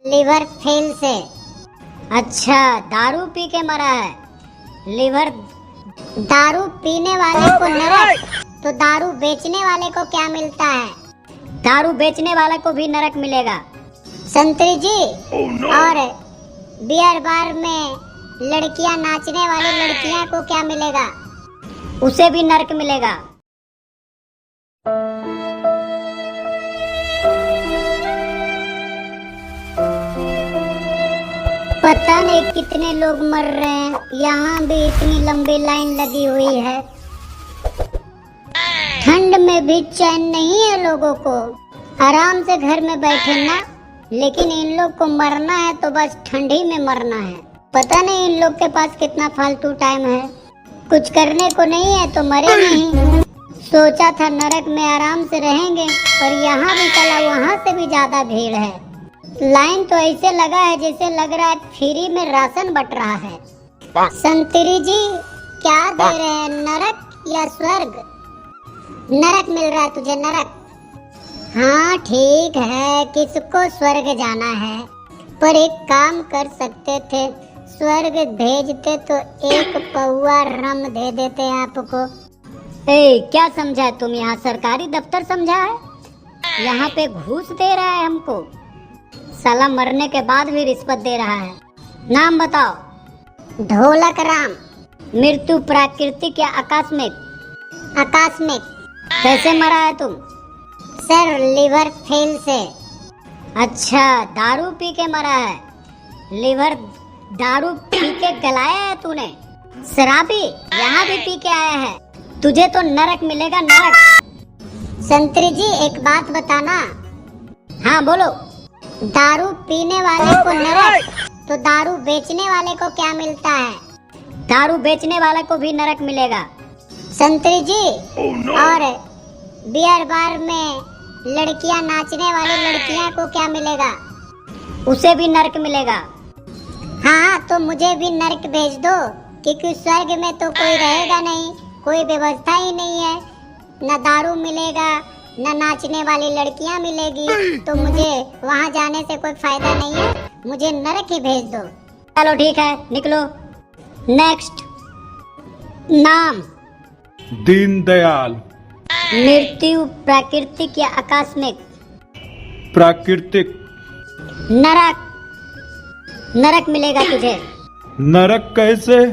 Liver fail से। अच्छा, दारू पी के मरा है। लिवर। दारू पीने वाले को नरक, तो दारू बेचने वाले को क्या मिलता है? दारू बेचने वाले को भी नरक मिलेगा। संतरी जी, और बियर बार में लड़कियां नाचने वाली लड़कियां को क्या मिलेगा? उसे भी नरक मिलेगा। पता नहीं कितने लोग मर रहे हैं, यहाँ भी इतनी लंबी लाइन लगी हुई है। ठंड में भी चैन नहीं है लोगों को, आराम से घर में बैठे ना, लेकिन इन लोग को मरना है तो बस ठंडी में मरना है। पता नहीं इन लोग के पास कितना फालतू टाइम है, कुछ करने को नहीं है तो मरे नहीं। सोचा था नरक में आराम से रहेंगे, पर यहाँ भी चला वहाँ से भी ज्यादा भीड़ है। लाइन तो ऐसे लगा है जैसे लग रहा है फ्री में राशन बट रहा है। संतरी जी, क्या दे रहे हैं, नरक या स्वर्ग? नरक मिल रहा है तुझे, नरक। हाँ ठीक है, किसको स्वर्ग जाना है, पर एक काम कर सकते थे, स्वर्ग भेजते तो एक पौआ रम दे देते आपको। क्या समझा तुम, यहाँ सरकारी दफ्तर समझा है? यहाँ पे घूस दे रहा है हमको, साला मरने के बाद भी रिश्वत दे रहा है। नाम बताओ। ढोलक राम। मृत्यु प्राकृतिक या आकस्मिक? आकस्मिक। कैसे मरा है तुम? सर, लिवर फेल से। अच्छा, दारू पी के मरा है। लिवर। दारू पी के गलाया है तूने? शराबी यहाँ भी पी के आया है, तुझे तो नरक मिलेगा, नरक। संतरी जी, एक बात बताना। हाँ बोलो। दारू पीने वाले को नरक, तो दारू बेचने वाले को क्या मिलता है? दारू बेचने वाले को भी नरक मिलेगा। संतरी जी, और बियर बार में लड़कियां नाचने वाली लड़कियां को क्या मिलेगा? उसे भी नरक मिलेगा। हाँ, तो मुझे भी नरक भेज दो, क्योंकि स्वर्ग में तो कोई रहेगा नहीं, कोई व्यवस्था ही नहीं है, न दारू मिलेगा न नाचने वाली लड़कियां मिलेगी, तो मुझे वहाँ जाने से कोई फायदा नहीं है, मुझे नरक ही भेज दो। चलो ठीक है, निकलो। नेक्स्ट। नाम? दीनदयाल। मृत्यु प्राकृतिक या आकस्मिक? प्राकृतिक। नरक। नरक मिलेगा तुझे। नरक कैसे?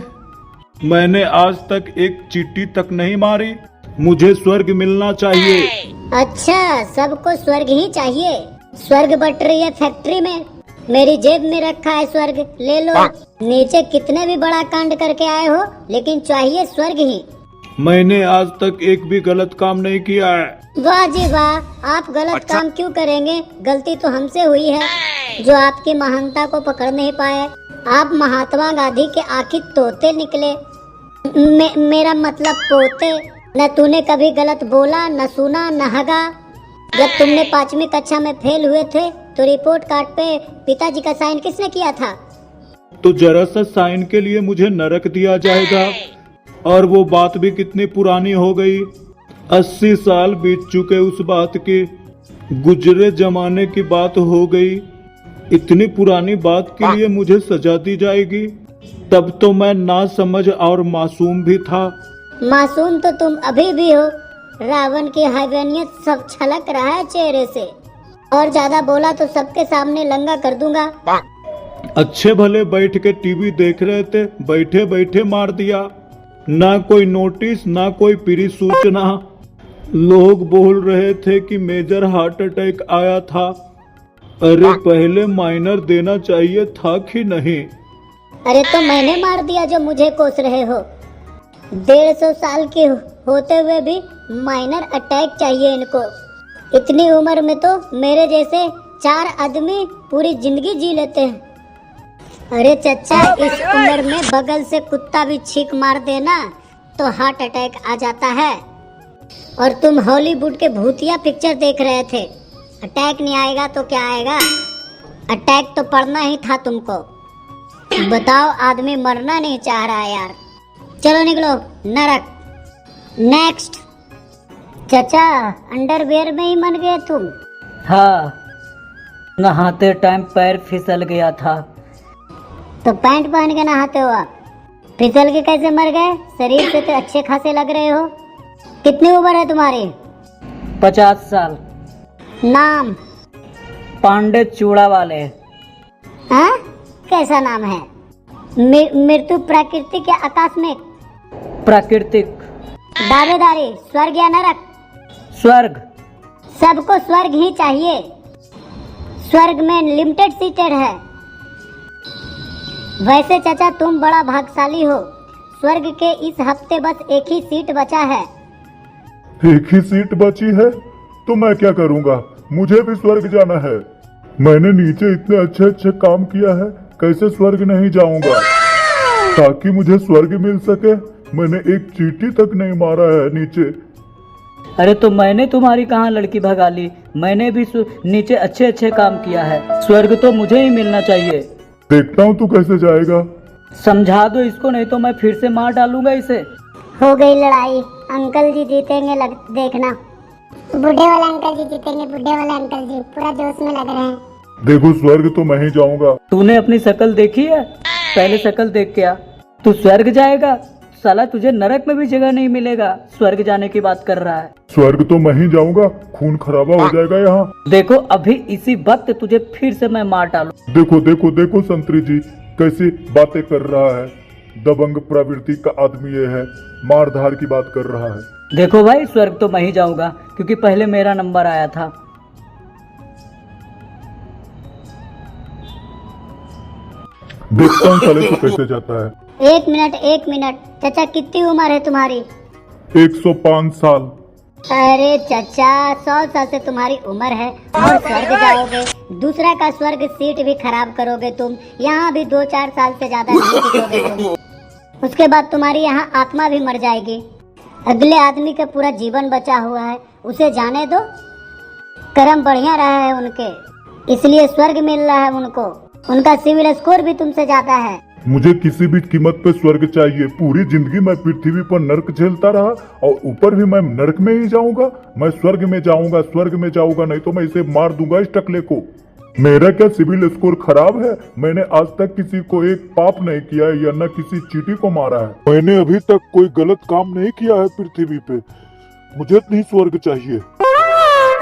मैंने आज तक एक चींटी तक नहीं मारी, मुझे स्वर्ग मिलना चाहिए। अच्छा, सबको स्वर्ग ही चाहिए। स्वर्ग बट रही है फैक्ट्री में, मेरी जेब में रखा है स्वर्ग, ले लो। नीचे कितने भी बड़ा कांड करके आए हो, लेकिन चाहिए स्वर्ग ही। मैंने आज तक एक भी गलत काम नहीं किया है। वाह जी वाह, आप गलत काम क्यों करेंगे, गलती तो हमसे हुई है, जो आपकी महानता को पकड़ नहीं पाए। आप महात्मा गांधी के आखिर तोते निकले। मेरा मतलब पोते। न तूने कभी गलत बोला, न सुना, न हगा। जब तुमने 5वीं कक्षा में फेल हुए थे तो रिपोर्ट कार्ड पे पिताजी का साइन किसने किया था? तो जरा सा साइन के लिए मुझे नरक दिया जाएगा, और वो बात भी कितनी पुरानी हो गई, 80 साल बीत चुके उस बात के, गुजरे जमाने की बात हो गई। इतनी पुरानी बात के लिए मुझे सजा दी जाएगी? तब तो मैं ना समझ और मासूम भी था। मासूम तो तुम अभी भी हो, रावण की हैवानियत सब छलक रहा है चेहरे से, और ज्यादा बोला तो सबके सामने लंगा कर दूंगा। अच्छे भले बैठ के टीवी देख रहे थे, बैठे बैठे मार दिया, ना कोई नोटिस ना कोई प्री सूचना। लोग बोल रहे थे कि मेजर हार्ट अटैक आया था। अरे पहले माइनर देना चाहिए था कि नहीं? अरे तो मैंने मार दिया जो मुझे कोस रहे हो। 150 साल के होते हुए भी माइनर अटैक चाहिए इनको। इतनी उम्र में तो मेरे जैसे 4 आदमी पूरी जिंदगी जी लेते हैं। अरे चचा, इस उम्र में बगल से कुत्ता भी छींक मार देना तो हार्ट अटैक आ जाता है। और तुम हॉलीवुड के भूतिया पिक्चर देख रहे थे, अटैक नहीं आएगा तो क्या आएगा? अटैक तो पड़ना ही था तुमको। बताओ, आदमी मरना नहीं चाह रहा है यार। चलो निकलो, नरक। नेक्स्ट। चचा, अंडरवेयर में ही मर गए तुम? हाँ। नहाते टाइम पैर फिसल गया था। तो पैंट पहन के नहाते हो आप? फिसल के कैसे मर गए? शरीर से तो अच्छे खासे लग रहे हो। कितनी उम्र है तुम्हारी? 50 साल। नाम? पांडे चूड़ा वाले। हाँ? कैसा नाम है? मृत्यु प्राकृतिक या आकस्मिक? प्राकृतिक। दावेदारी स्वर्ग या नरक? स्वर्ग। सबको स्वर्ग ही चाहिए। स्वर्ग में लिमिटेड सीटेड है। वैसे चाचा तुम बड़ा भाग्यशाली हो। स्वर्ग के इस हफ्ते बस एक ही सीट बचा है। एक ही सीट बची है तो मैं क्या करूंगा? मुझे भी स्वर्ग जाना है। मैंने नीचे इतने अच्छे अच्छे काम किया है, कैसे स्वर्ग नहीं जाऊंगा? ताकि मुझे स्वर्ग मिल सके मैंने एक चींटी तक नहीं मारा है नीचे। अरे तो मैंने तुम्हारी कहाँ लड़की भगा ली? मैंने भी नीचे अच्छे अच्छे काम किया है। स्वर्ग तो मुझे ही मिलना चाहिए। देखता हूँ तू कैसे जाएगा। समझा दो इसको, नहीं तो मैं फिर से मार डालूंगा इसे। हो गई लड़ाई। अंकल जी जीतेंगे देखना। बूढ़े वाले अंकल जी जीतेंगे। बूढ़े वाले अंकल जी पूरा जोश में लग रहे हैं। देखो स्वर्ग तो मैं ही जाऊंगा। तूने अपनी शक्ल देखी है? पहले शक्ल देख के आ। तू स्वर्ग जाएगा? साला तुझे नरक में भी जगह नहीं मिलेगा। स्वर्ग जाने की बात कर रहा है। स्वर्ग तो मैं ही जाऊंगा, खून खराबा हो जाएगा यहाँ। देखो अभी इसी वक्त तुझे फिर से मैं मार डालू। देखो देखो देखो संतरी जी कैसी बातें कर रहा है। दबंग प्रवृत्ति का आदमी ये है, मार धार की बात कर रहा है। देखो भाई स्वर्ग तो मैं ही जाऊंगा क्योंकि पहले मेरा नंबर आया था। देखता हूँ साले को कैसे जाता है। एक मिनट चाचा कितनी उम्र है तुम्हारी? 105 साल। अरे चाचा 100 साल से तुम्हारी उम्र है और स्वर्ग जाओगे? दूसरा का स्वर्ग सीट भी खराब करोगे तुम। यहाँ भी 2-4 साल से ज्यादा नहीं टिकोगे तुम। उसके बाद तुम्हारी यहाँ आत्मा भी मर जाएगी। अगले आदमी का पूरा जीवन बचा हुआ है, उसे जाने दो। कर्म बढ़िया रहा है उनके, इसलिए स्वर्ग मिल रहा है उनको। उनका सिविल स्कोर भी तुमसे ज्यादा है। मुझे किसी भी कीमत पे स्वर्ग चाहिए। पूरी जिंदगी मैं पृथ्वी पर नर्क झेलता रहा और ऊपर भी मैं नर्क में ही जाऊंगा। मैं स्वर्ग में जाऊंगा, स्वर्ग में जाऊंगा, नहीं तो मैं इसे मार दूंगा इस टकले को। मेरा क्या सिविल स्कोर खराब है? मैंने आज तक किसी को एक पाप नहीं किया है या न किसी चींटी को मारा है। मैंने अभी तक कोई गलत काम नहीं किया है पृथ्वी पे। मुझे नहीं स्वर्ग चाहिए।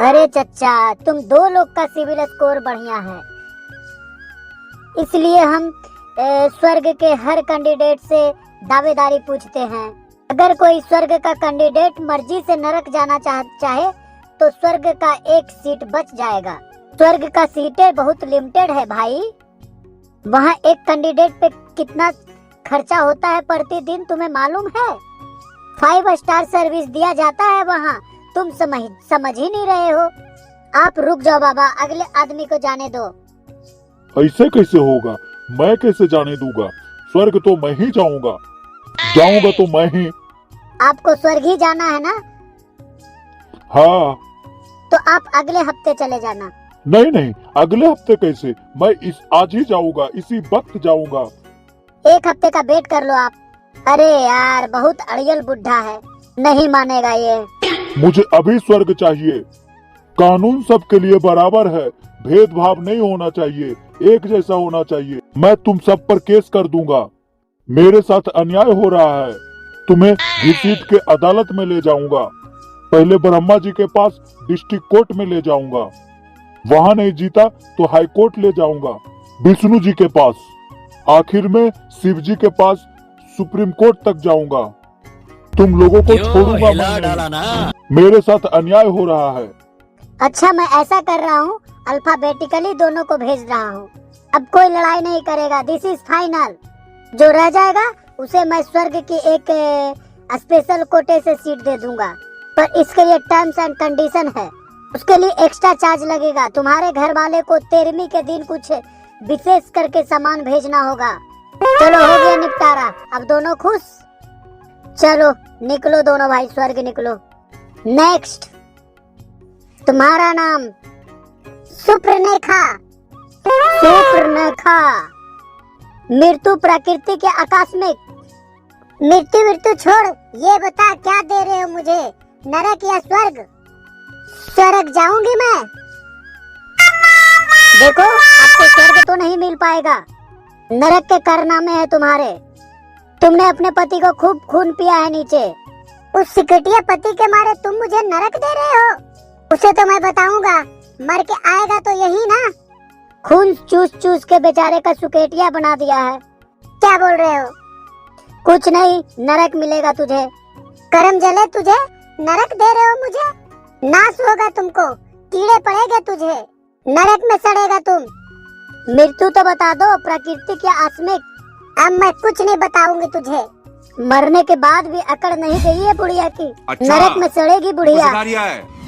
अरे चचा तुम 2 लोग का सिविल स्कोर बढ़िया है, इसलिए हम स्वर्ग के हर कैंडिडेट से दावेदारी पूछते हैं। अगर कोई स्वर्ग का कैंडिडेट मर्जी से नरक जाना चाहे तो स्वर्ग का एक सीट बच जाएगा। स्वर्ग का सीटें बहुत लिमिटेड है भाई। वहाँ एक कैंडिडेट पे कितना खर्चा होता है प्रतिदिन तुम्हें मालूम है? 5 स्टार सर्विस दिया जाता है वहाँ। तुम समझ ही नहीं रहे हो। आप रुक जाओ बाबा, अगले आदमी को जाने दो। ऐसे कैसे होगा? मैं कैसे जाने दूंगा? स्वर्ग तो मैं ही जाऊंगा। जाऊंगा तो मैं ही। आपको स्वर्ग ही जाना है ना? हाँ। तो आप अगले हफ्ते चले जाना। नहीं नहीं, अगले हफ्ते कैसे? मैं आज ही जाऊंगा, इसी वक्त जाऊंगा। 1 हफ्ते का वेट कर लो आप। अरे यार बहुत अड़ियल बुढ़ा है, नहीं मानेगा ये। मुझे अभी स्वर्ग चाहिए। कानून सबके लिए बराबर है, भेदभाव नहीं होना चाहिए, एक जैसा होना चाहिए। मैं तुम सब पर केस कर दूंगा। मेरे साथ अन्याय हो रहा है। तुम्हें घसीट के अदालत में ले जाऊंगा। पहले ब्रह्मा जी के पास डिस्ट्रिक्ट कोर्ट में ले जाऊंगा, वहां नहीं जीता तो हाई कोर्ट ले जाऊंगा, विष्णु जी के पास, आखिर में शिव जी के पास सुप्रीम कोर्ट तक जाऊंगा। तुम लोगों को छोड़ूंगा मैं। मेरे साथ अन्याय हो रहा है। अच्छा मैं ऐसा कर रहा हूँ, अल्फाबेटिकली दोनों को भेज रहा हूँ। अब कोई लड़ाई नहीं करेगा, दिस इज फाइनल। जो रह जाएगा उसे मैं स्वर्ग की एक स्पेशल कोटे से सीट दे दूंगा, पर इसके लिए टर्म्स एंड कंडीशन है। उसके लिए एक्स्ट्रा चार्ज लगेगा। तुम्हारे घर वाले को 13वीं के दिन कुछ विशेष करके सामान भेजना होगा। चलो हो गया निपटारा, अब दोनों खुश। चलो निकलो दोनों भाई, स्वर्ग निकलो। नेक्स्ट, तुम्हारा नाम? सुप्रनेखा। सुप्रनेखा। मृत्यु प्राकृतिक या आकस्मिक? मृत्यु छोड़, ये बता क्या दे रहे हो मुझे, नरक या स्वर्ग? स्वर्ग जाऊंगी मैं। देखो आपको स्वर्ग तो नहीं मिल पाएगा, नरक के कारनामे है तुम्हारे। तुमने अपने पति को खूब खून पिया है नीचे, उस सिकटिया पति के मारे तुम मुझे नरक दे रहे हो। उसे तो मैं बताऊंगा, मर के आएगा तो यही ना। खून चूस चूस के बेचारे का सुकेटिया बना दिया है। क्या बोल रहे हो? कुछ नहीं, नरक मिलेगा तुझे। करम जले तुझे, नरक दे रहे हो मुझे। नाश होगा तुमको, कीड़े पड़ेंगे तुझे, नरक में सड़ेगा तुम। मृत्यु तो बता दो, प्राकृतिक या आकस्मिक। अब मैं कुछ नहीं बताऊंगी तुझे। मरने के बाद भी अकड़ नहीं गई है बुढ़िया की। अच्छा, नरक में सड़ेगी बुढ़िया। समझदारी है।